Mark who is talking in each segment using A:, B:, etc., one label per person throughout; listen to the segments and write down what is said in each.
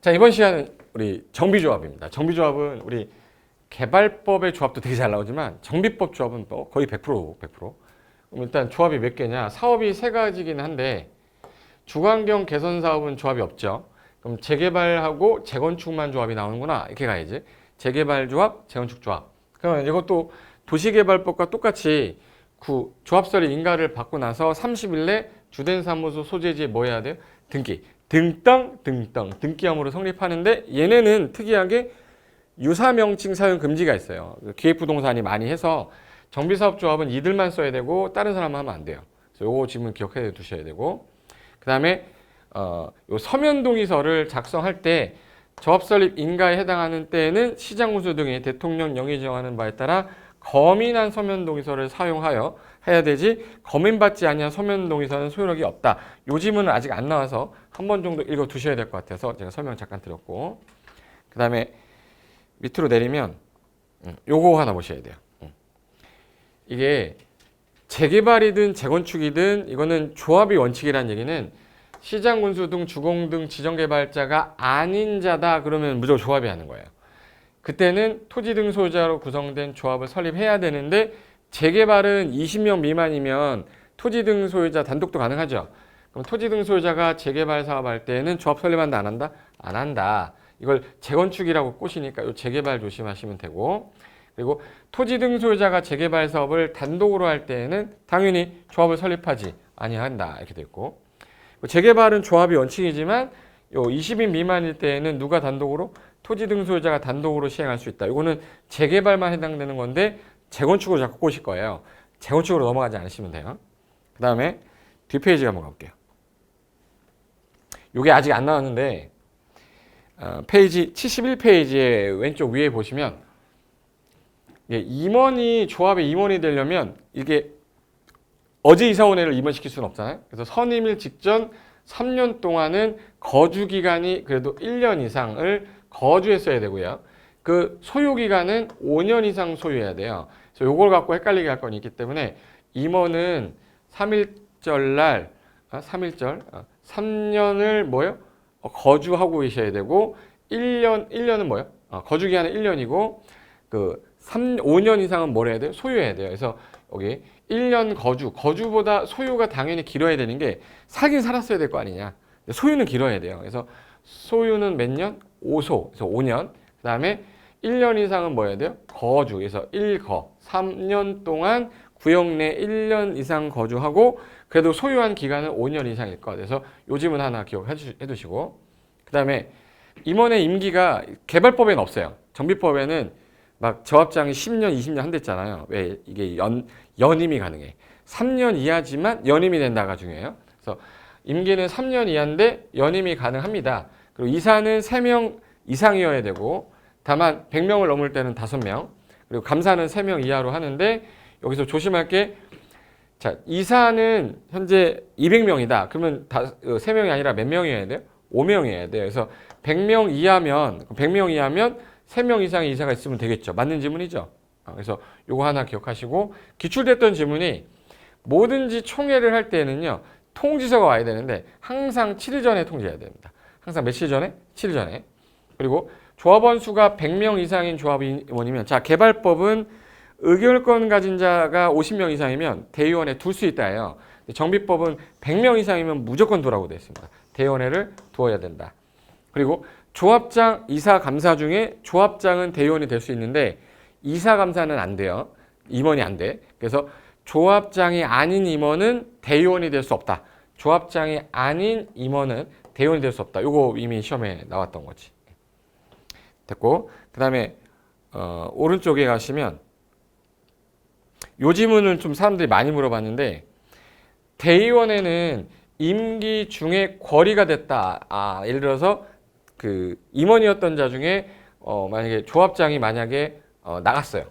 A: 자, 이번 시간은 우리 정비조합입니다. 정비조합은 우리 개발법의 조합도 되게 잘 나오지만 정비법 조합은 또 거의 100%. 그럼 일단 조합이 몇 개냐? 사업이 세 가지긴 한데 주환경 개선 사업은 조합이 없죠. 그럼 재개발하고 재건축만 조합이 나오는구나. 이렇게 가야지. 재개발 조합, 재건축 조합. 그러면 이것도 도시개발법과 똑같이 조합설립 인가를 받고 나서 30일 내 주된 사무소 소재지에 뭐 해야 돼요? 등기. 등기함으로 성립하는데 얘네는 특이하게 유사명칭 사용 금지가 있어요. 기획부동산이 많이 해서 정비사업조합은 이들만 써야 되고 다른 사람은 하면 안 돼요. 그래서 요거 지금 기억해 두셔야 되고, 그 다음에 요 서면동의서를 작성할 때 조합설립 인가에 해당하는 때에는 시장군수 등의 대통령 영이 정하는 바에 따라 검인한 서면동의서를 사용하여 해야 되지, 검인받지 아니한 서면동의서는 소용력이 없다. 요 지문은 아직 안 나와서 한 번 정도 읽어 두셔야 될 것 같아서 제가 설명 잠깐 드렸고, 그 다음에 밑으로 내리면 요거 하나 보셔야 돼요. 이게 재개발이든 재건축이든 이거는 조합의 원칙이라는 얘기는 시장군수 등 주공 등 지정개발자가 아닌 자다 그러면 무조건 조합이 하는 거예요. 그때는 토지 등 소유자로 구성된 조합을 설립해야 되는데 재개발은 20명 미만이면 토지 등 소유자 단독도 가능하죠. 그럼 토지 등 소유자가 재개발 사업할 때는 조합 설립한다 안 한다? 안 한다. 이걸 재건축이라고 꼬시니까 이 재개발 조심하시면 되고, 그리고 토지 등 소유자가 재개발 사업을 단독으로 할 때에는 당연히 조합을 설립하지 아니한다 이렇게 됐고, 재개발은 조합이 원칙이지만 요 20인 미만일 때에는 누가 단독으로? 토지 등 소유자가 단독으로 시행할 수 있다. 이거는 재개발만 해당되는 건데 재건축으로 자꾸 꼬실 거예요. 재건축으로 넘어가지 않으시면 돼요. 그 다음에 뒷페이지 한번 가볼게요. 이게 아직 안 나왔는데 페이지 71페이지의 왼쪽 위에 보시면 임원이 조합의 임원이 되려면 이게 어제 이사 온 애를 임원시킬 수는 없잖아요. 그래서 선임일 직전 3년 동안은 거주 기간이 그래도 1년 이상을 거주했어야 되고요. 그 소유 기간은 5년 이상 소유해야 돼요. 그래서 요걸 갖고 헷갈리게 할 건 있기 때문에 임원은 3.1절 날 3년을 뭐요? 거주하고 계셔야 되고 1년은 뭐요? 거주 기간은 1년이고 그 5년 이상은 뭘 해야 돼요? 소유해야 돼요. 그래서 여기 1년 거주보다 소유가 당연히 길어야 되는 게 살긴 살았어야 될 거 아니냐. 소유는 길어야 돼요. 그래서 소유는 몇 년? 5소. 그래서 5년. 그 다음에 1년 이상은 뭐 해야 돼요? 거주. 그래서 1거. 3년 동안 구역 내 1년 이상 거주하고 그래도 소유한 기간은 5년 이상일 것. 그래서 요 지문 하나 기억해 두시고, 그 다음에 임원의 임기가 개발법에는 없어요. 정비법에는 막 조합장이 10년, 20년 한댔잖아요. 왜? 이게 연임이 가능해. 3년 이하지만 연임이 된다가 중요해요. 그래서 임기는 3년 이하인데 연임이 가능합니다. 그리고 이사는 3명 이상이어야 되고 다만 100명을 넘을 때는 5명, 그리고 감사는 3명 이하로 하는데 여기서 조심할 게, 자, 이사는 현재 200명이다. 그러면 3명이 아니라 몇 명이어야 돼요? 5명이어야 돼요. 그래서 100명 이하면 3명 이상의 이사가 있으면 되겠죠. 맞는 지문이죠. 그래서 요거 하나 기억하시고, 기출됐던 지문이 뭐든지 총회를 할 때는요 통지서가 와야 되는데 항상 7일 전에 통지해야 됩니다. 항상 며칠 전에? 7일 전에. 그리고 조합원 수가 100명 이상인 조합원이면, 자, 개발법은 의결권 가진 자가 50명 이상이면 대의원에 둘 수 있다예요. 정비법은 100명 이상이면 무조건 두라고 되어 있습니다. 대의원회를 두어야 된다. 그리고 조합장, 이사, 감사 중에 조합장은 대의원이 될 수 있는데 이사, 감사는 안 돼요. 임원이 안 돼. 그래서 조합장이 아닌 임원은 대의원이 될 수 없다. 조합장이 아닌 임원은 대의원이 될 수 없다. 요거 이미 시험에 나왔던 거지. 됐고, 그 다음에 오른쪽에 가시면 요 지문을 좀 사람들이 많이 물어봤는데, 대의원에는 임기 중에 궐이가 됐다. 예를 들어서 그 임원이었던 자 중에 만약에 조합장이 만약에 나갔어요.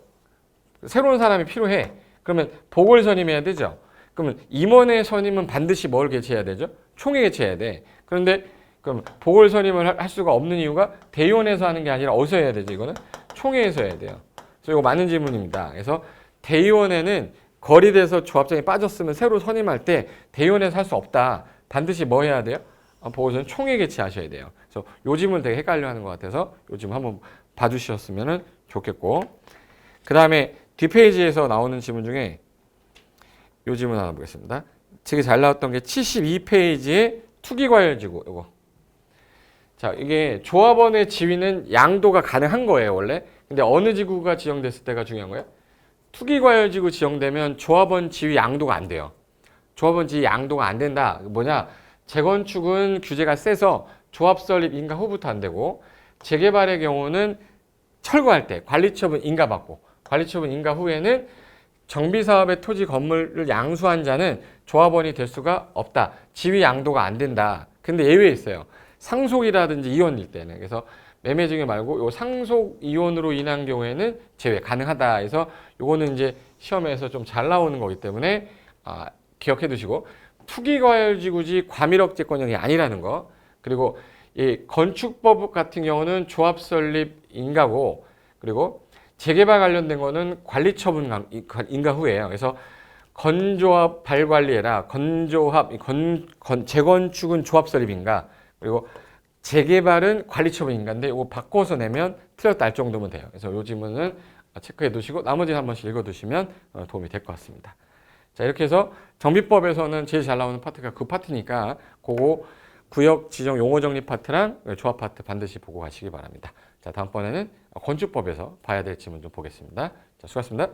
A: 새로운 사람이 필요해. 그러면 보궐 선임해야 되죠. 그러면 임원의 선임은 반드시 뭘 개최해야 되죠? 총회 개최해야 돼. 그런데 그럼 보궐 선임을 할 수가 없는 이유가 대의원에서 하는 게 아니라 어디서 해야 되죠? 이거는 총회에서 해야 돼요. 그래서 이거 맞는 질문입니다. 그래서 대의원에는 거리돼서 조합장이 빠졌으면 새로 선임할 때 대의원에서 할 수 없다. 반드시 뭐 해야 돼요? 보고서는 총회 개최하셔야 돼요. 그래서 요즘을 되게 헷갈려하는 것 같아서 요즘 한번 봐주셨으면 좋겠고, 그 다음에 뒷페이지에서 나오는 지문 중에 요 지문 하나 보겠습니다. 되게 잘 나왔던 게 72페이지의 투기과열지구 이거. 자, 이게 조합원의 지위는 양도가 가능한 거예요 원래. 근데 어느 지구가 지정됐을 때가 중요한 거예요? 투기과열지구 지정되면 조합원 지위 양도가 안 돼요. 조합원 지위 양도가 안 된다. 뭐냐? 재건축은 규제가 세서 조합 설립 인가 후부터 안 되고, 재개발의 경우는 철거할 때 관리처분 인가 받고, 관리처분 인가 후에는 정비사업의 토지 건물을 양수한 자는 조합원이 될 수가 없다. 지위 양도가 안 된다. 근데 예외 있어요. 상속이라든지 이혼일 때는. 그래서 매매증여 말고 요 상속 이혼으로 인한 경우에는 제외 가능하다 해서 요거는 이제 시험에서 좀 잘 나오는 거기 때문에 기억해 두시고, 투기과열지구지 과밀억제권형이 아니라는 거. 그리고 이 건축법 같은 경우는 조합 설립 인가고, 그리고 재개발 관련된 거는 관리처분 인가 후에요. 그래서 건조합 발관리해라. 건조합 재건축은 조합 설립 인가. 그리고 재개발은 관리처분 인가인데 이거 바꿔서 내면 틀렸다 할 정도면 돼요. 그래서 요 지문은 체크해 두시고 나머지는 한 번씩 읽어 두시면 도움이 될 것 같습니다. 자, 이렇게 해서 정비법에서는 제일 잘 나오는 파트가 그 파트니까 그거 구역 지정 용어 정리 파트랑 조합 파트 반드시 보고 가시기 바랍니다. 자, 다음번에는 건축법에서 봐야 될 지문 좀 보겠습니다. 자, 수고하셨습니다.